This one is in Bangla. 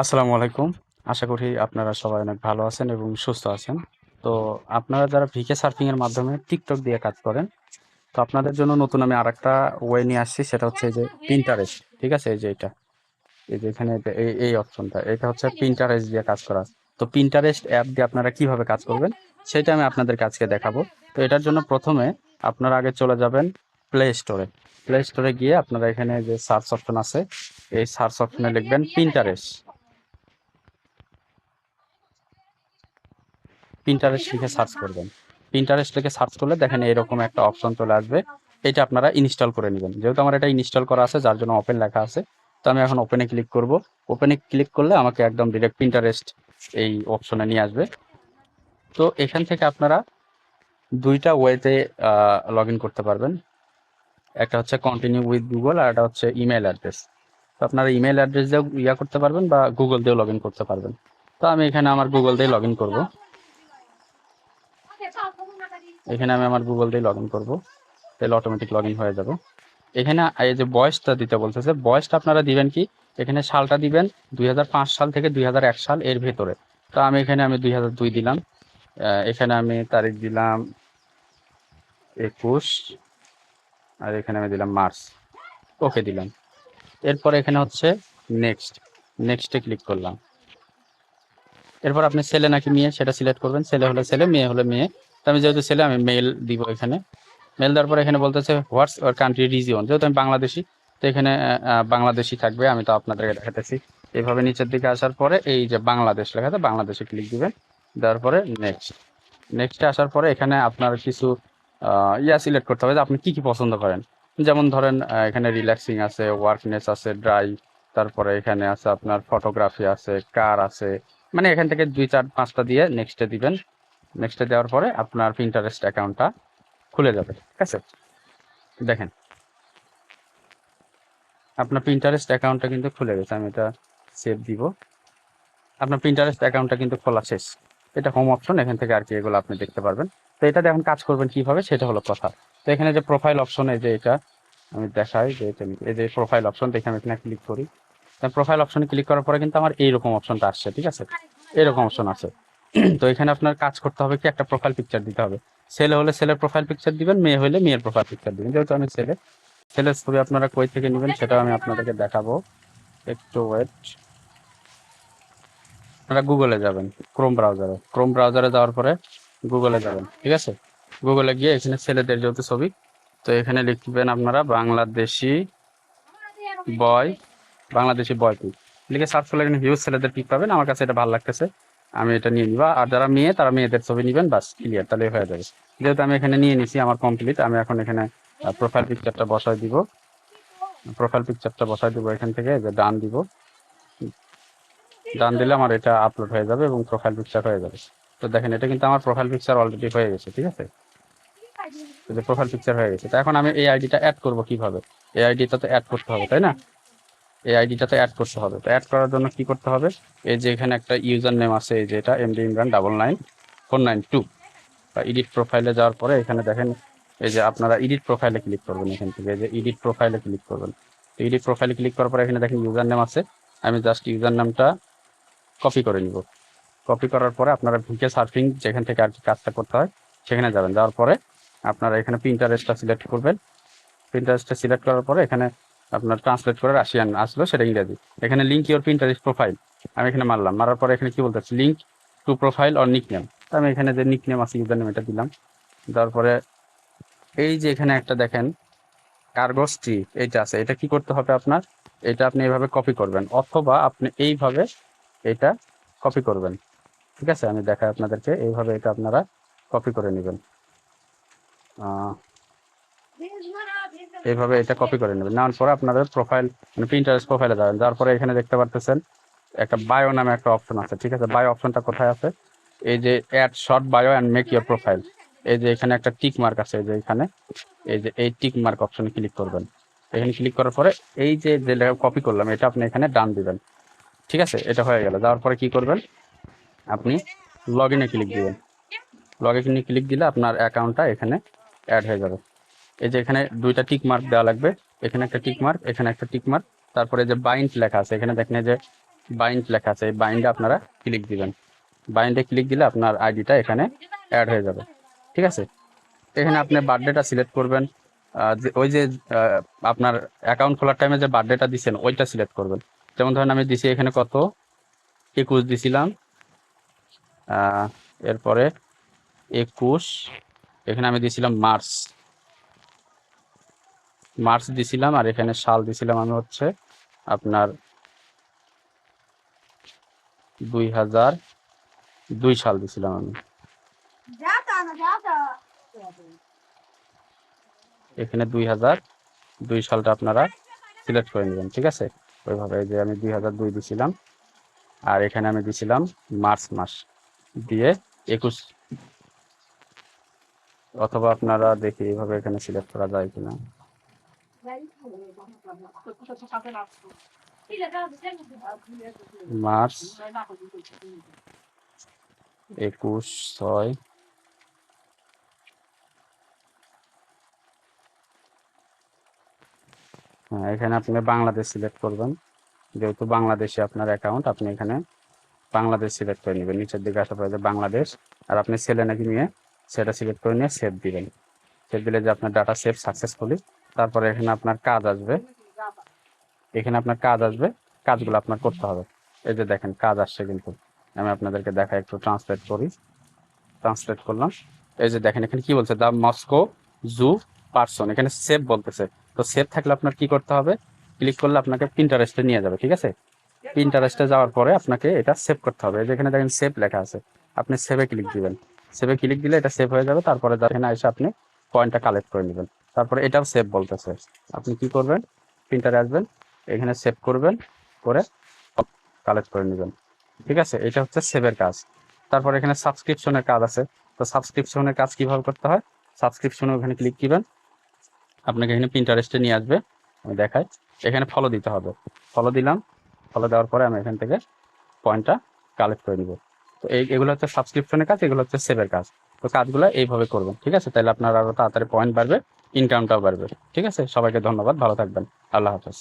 আসসালামু আলাইকুম। আশা করি আপনারা সবাই অনেক ভালো আছেন এবং সুস্থ আছেন। তো আপনারা যারা ভিকে সার্ফিং এর মাধ্যমে টিকটক দিয়ে কাজ করেন, তো আপনাদের জন্য নতুন আমি আরেকটা ওয়ে নিয়ে আসছি, সেটা হচ্ছে এই যে Pinterest। ঠিক আছে? এই যে এটা, এই যে এখানে এই অপশনটা, এটা হচ্ছে Pinterest দিয়ে কাজ করা। তো Pinterest অ্যাপ দিয়ে আপনারা কিভাবে কাজ করবেন সেটা আমি আপনাদেরকে আজকে দেখাবো। তো এটার জন্য প্রথমে আপনারা আগে চলে যাবেন প্লে স্টোরে। প্লে স্টোরে গিয়ে আপনারা এখানে যে সার্চ অপশন আছে, এই সার্চ অপশনে লিখবেন Pinterest। পিন্টারেস্ট লিখে সার্চ করবেন। পিন্টারেস্ট লিখে সার্চ করলে দেখেন এরকম একটা অপশন চলে আসবে। এটা আপনারা ইনস্টল করে নেবেন। যেহেতু আমার এটা ইনস্টল করা আছে, যার জন্য ওপেন লেখা আছে। তো আমি এখন ওপেনে ক্লিক করব। ওপেনে ক্লিক করলে আমাকে একদম ডিরেক্ট পিন্টারেস্ট এই অপশনে নিয়ে আসবে। তো এখান থেকে আপনারা দুইটা ওয়েতে লগ ইন করতে পারবেন। একটা হচ্ছে কন্টিনিউ উইথ গুগল, আর একটা হচ্ছে ইমেল অ্যাড্রেস। তো আপনারা ইমেল অ্যাড্রেস দিয়েও করতে পারবেন বা গুগল দিয়েও লগ ইন করতে পারবেন। তো আমি এখানে আমার গুগল দিয়ে লগ ইন করবো। এখানে আমি আমার গুগল দিয়ে লগ ইন করবো, তাহলে অটোমেটিক লগ ইন হয়ে যাবে। এখানে এই যে বয়সটা দিতে বলতেছে, বয়সটা আপনারা দিবেন কি, এখানে সালটা দিবেন 2005 সাল থেকে 2001 সাল এর ভেতরে। তো আমি এখানে 2002 দিলাম। এখানে আমি তারিখ দিলাম 21, আর এখানে আমি দিলাম মার্চ। ওকে দিলাম। এরপর এখানে হচ্ছে নেক্সট, নেক্সটে ক্লিক করলাম। এরপর আপনি ছেলে নাকি মেয়ে সেটা সিলেক্ট করবেন। ছেলে হলে ছেলে, মেয়ে হলে মেয়ে। তো আমি যেহেতু ছেলে, আমি মেল দিব এখানে। মেল দেওয়ার পর এখানে বলতেছে হোয়াটস ওর কান্ট্রি রিজিয়ন, যেহেতু আমি বাংলাদেশি, তো এখানে বাংলাদেশি থাকবে। আমি তো আপনাদেরকে দেখাতেছি। এইভাবে নিচের দিকে আসার পরে এই যে বাংলাদেশ লেখা আছে, বাংলাদেশে ক্লিক দিবেন। দেওয়ার পরে নেক্সট, নেক্সটে আসার পরে এখানে আপনার কিছু সিলেক্ট করতে হবে যে আপনি কি কি পছন্দ করেন। যেমন ধরেন এখানে রিল্যাক্সিং আছে, ওয়ার্কনেস আছে, ড্রাই, তারপরে এখানে আছে আপনার ফটোগ্রাফি আছে, কার আছে। মানে এখান থেকে 2 4 5টা দিয়ে নেক্সটে দিবেন। নেক্সটে দেওয়ার পরে আপনার পিন্টারেস্ট অ্যাকাউন্টটা খুলে যাবে। ঠিক আছে? দেখেন আপনার পিন্টারেস্ট অ্যাকাউন্টটা কিন্তু খুলে গেছে। আমি এটা সেভ দিব। আপনার পিন্টারেস্ট অ্যাকাউন্টটা কিন্তু খোলা শেষ। এটা হোম অপশন, এখান থেকে আর কি এগুলো আপনি দেখতে পারবেন। তো এটাতে এখন কাজ করবেন কিভাবে সেটা হলো কথা। তো এখানে যে প্রোফাইল অপশন, এই যে এটা আমি দেখাই যে এটা, এই যে প্রোফাইল অপশন, দেখে আমি এখানে ক্লিক করি। প্রোফাইল অপশনে ক্লিক করার পরে কিন্তু আমার এইরকম অপশনটা আসছে। ঠিক আছে? এরকম অপশন আছে। তো এখানে আপনার কাজ করতে হবে কি, একটা প্রোফাইল পিকচার দিতে হবে। ছেলে হলে ছেলের প্রোফাইল পিকচার দিবেন, মেয়ে হলে মেয়ের প্রোফাইল পিকচার দিবেন। যেহেতু আমি ছেলে, ছেলের ছবি আপনারা কই থেকে নেবেন সেটাও আমি আপনাদেরকে দেখাবো। একটু ওয়েট। আপনারা গুগলে যাবেন, ক্রোম ব্রাউজারে যাওয়ার পরে গুগলে যাবেন। ঠিক আছে? গুগলে গিয়ে এখানে ছেলেদের যেহেতু ছবি, তো এখানে লিখবেন আপনারা বাংলাদেশি বয়, বাংলাদেশি বয় পিক লিখে সার্চ করলে এখানে হিউজ ছেলেদের পিক পাবেন। আমার কাছে এটা ভালো লাগতেছে, আমি এটা নিয়ে নিবা। আর যারা মেয়ে তারা মেয়েদের ছবি নেবেন, বাস ক্লিয়ার, তাহলে হয়ে যাবে। যেহেতু আমি এখানে নিয়ে নিছি, আমার কমপ্লিট। আমি এখন এখানে প্রোফাইল পিকচারটা বসাই দিব। প্রোফাইল পিকচারটা বসাই দিব এখান থেকে, যে ডান দিব। ডান দিলে আমার এটা আপলোড হয়ে যাবে এবং প্রোফাইল পিকচার হয়ে যাবে। তো দেখেন এটা কিন্তু আমার প্রোফাইল পিকচার অলরেডি হয়ে গেছে। ঠিক আছে? যে প্রোফাইল পিকচার হয়ে গেছে। তো এখন আমি এই আইডিটা অ্যাড করব কিভাবে? এই আইডিটা তো অ্যাড করতে হবে, তাই না? এই আইডিটাতে অ্যাড করতে হবে। তো অ্যাড করার জন্য কি করতে হবে? এই যে এখানে একটা ইউজার নেম আছে, এই যে এটা এমডি ইমরান 99492। বা এডিট প্রোফাইলে যাওয়ার পরে এখানে দেখেন, এই যে আপনারা এডিট প্রোফাইলে ক্লিক করবেন। এখান থেকে এই যে এডিট প্রোফাইলে ক্লিক করবেন। তো এডিট প্রোফাইলে ক্লিক করার পরে এখানে দেখেন ইউজার নেম আছে। আমি জাস্ট ইউজার নামটা কপি করে নিব। কপি করার পরে আপনারা ভিকে সার্ফিং যেখান থেকে আর কি কাজটা করতে হয় সেখানে যাবেন। যাওয়ার পরে আপনারা এখানে প্রিন্টারেস্টটা সিলেক্ট করবেন। প্রিন্টারেস্টটা সিলেক্ট করার পরে এখানে আপনার ট্রান্সলেট করে রাশিয়ান আসলো, সেটা ইংরেজি। এখানে লিঙ্ক ইউর প্রিন্টারেস্ট প্রোফাইল আমি এখানে মারলাম। মারার পরে এখানে কি বলতেছে, link to profile or nickname. আমি এখানে যে নিকনেম আছে, ইউজার নেম, এটা দিলাম। তারপরে এই যে এখানে একটা দেখেন কার্গো স্ট্রি, এইটা আছে। এটা কি করতে হবে আপনার, এটা আপনি এইভাবে কপি করবেন, অথবা আপনি এইভাবে এটা কপি করবেন। ঠিক আছে? আমি দেখাই আপনাদেরকে। এইভাবে এটা আপনারা কপি করে নেবেন। এইভাবে এটা কপি করে নেবেন। নেওয়ার পরে আপনাদের প্রোফাইল, মানে প্রিন্টারেস্ট প্রোফাইলে যাবেন। যাওয়ার পরে এখানে দেখতে পারতেছেন একটা বায়ো নামে একটা অপশন আছে। ঠিক আছে? বায়ো অপশনটা কোথায় আছে? এই যে add short bio and make your profile, এই যে এখানে একটা টিক মার্ক আছে, এই যে এখানে, এই যে এই টিক মার্ক অপশনে ক্লিক করবেন। এখানে ক্লিক করার পরে এই যে যে কপি করলাম এটা আপনি এখানে ডান দিবেন। ঠিক আছে? এটা হয়ে গেল। যাওয়ার পরে কি করবেন, আপনি লগ ইনে ক্লিক দিবেন। লগ ইনে ক্লিক দিলে আপনার অ্যাকাউন্টটা এখানে অ্যাড হয়ে যাবে। এই যে এখানে দুইটা টিক মার্ক দেওয়া লাগবে, এখানে একটা টিক মার্ক, এখানে একটা টিক মার্ক। তারপরে যে বাইন্ড লেখা আছে এখানে দেখেন, যে বাইন্ড লেখা আছে, এই বাইন্ডে আপনারা ক্লিক দিবেন। বাইন্ডে ক্লিক দিলে আপনার আইডিটা এখানে অ্যাড হয়ে যাবে। ঠিক আছে, এখানে আপনি বার্থডেটা সিলেক্ট করবেন। ওই যে আপনার অ্যাকাউন্ট খোলার টাইমে যে বার্থডেটা দিচ্ছেন ওইটা সিলেক্ট করবেন। যেমন ধরেন আমি দিছি এখানে কত 21 দিছিলাম, এরপরে 21, এখানে আমি দিছিলাম মার্চ দিছিলাম, আর এখানে সাল দিছিলাম আমি হচ্ছে আপনার 2002 সাল দিছিলাম আমি। এখানে 2002 সালটা আপনারা সিলেক্ট করে নেবেন। ঠিক আছে, ওইভাবে এই যে আমি 2002 দিছিলাম, আর এখানে আমি দিছিলাম মার্চ মাস দিয়ে 21, অথবা আপনারা দেখি এইভাবে এখানে সিলেক্ট করা যায় কিনা। মার্চ 21/6, হ্যাঁ এখানে আপনি বাংলাদেশ সিলেক্ট করবেন, যেহেতু বাংলাদেশে আপনার অ্যাকাউন্ট, আপনি এখানে বাংলাদেশ সিলেক্ট করে নেবেন। নিচের দিকে আসার পরে বাংলাদেশ, আর আপনি ছেলে নাকি নিয়ে সেটা সিলেক্ট করে নিয়ে সেভ দিবেন। সেভ দিলে যে আপনার ডাটা সেভ সাকসেসফুলি। তারপরে এখানে আপনার কাজ আসবে, কাজগুলো আপনার করতে হবে। এই যে দেখেন কাজ আসছে, কিন্তু আমি আপনাদেরকে দেখাই, একটু ট্রান্সলেট করলাম। এই যে দেখেন এখানে কি বলছে, দ্য মস্কো জু পারসন, এখানে সেভ বলতেছে। তো সেভ থাকলে আপনার কি করতে হবে, ক্লিক করলে আপনাকে পিন্টারেস্টে নিয়ে যাবে। ঠিক আছে, পিন্টারেস্টে যাওয়ার পরে আপনাকে এটা সেভ করতে হবে। যেখানে দেখেন সেভ লেখা আছে, আপনি সেভে ক্লিক দিবেন। সেভে ক্লিক দিলে এটা সেভ হয়ে যাবে। তারপরে এখানে এসে আপনি পয়েন্টটা কালেক্ট করে নেবেন। তারপরে এটাও সেভ বলতেছে, আপনি কি করবেন, প্রিন্টারে আসবেন, এখানে সেভ করবেন, করে কালেক্ট করে নেবেন। ঠিক আছে, এটা হচ্ছে সেভের কাজ। তারপর এখানে সাবস্ক্রিপশনের কাজ আছে। তো সাবস্ক্রিপশনের কাজ কিভাবে করতে হয়, সাবস্ক্রিপশনে ওখানে ক্লিক দিবেন, আপনাকে এখানে পিন্টারেস্টে নিয়ে আসবে। আমি দেখাই, এখানে ফলো দিতে হবে। ফলো দিলাম, ফলো দেওয়ার পরে আমি এখান থেকে পয়েন্টটা কালেক্ট করে নিব। তো এগুলো হচ্ছে সাবস্ক্রিপশনের কাজ, এগুলো হচ্ছে সেভের কাজ। তো কাজগুলো এইভাবে করবেন। ঠিক আছে, তাহলে আপনার আরো তাড়াতাড়ি পয়েন্ট বাড়বে, ইনকামটাও বাড়বে। ঠিক আছে, সবাইকে ধন্যবাদ, ভালো থাকবেন, আল্লাহ হাফেজ।